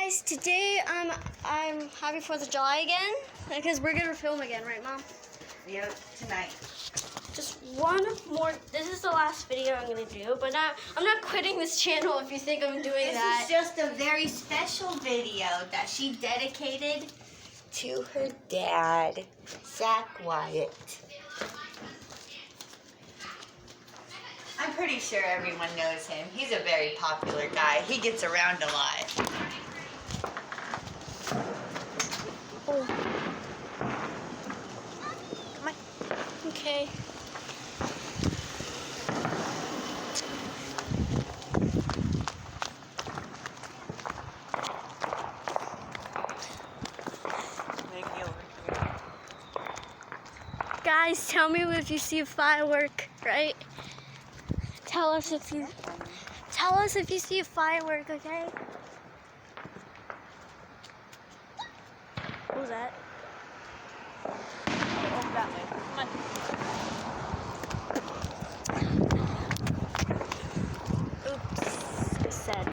guys, today I'm happy 4th of July again because we're gonna film again, right, Mom? Yep, tonight. Just one more. This is the last video I'm gonna do, but I'm not quitting this channel if you think I'm doing that. This is just a very special video that she dedicated to her dad, Zach Wyatt. I'm pretty sure everyone knows him. He's a very popular guy. He gets around a lot. Oh. Come on. Okay. Guys, tell me if you see a firework, right? Tell us if you see a firework, okay?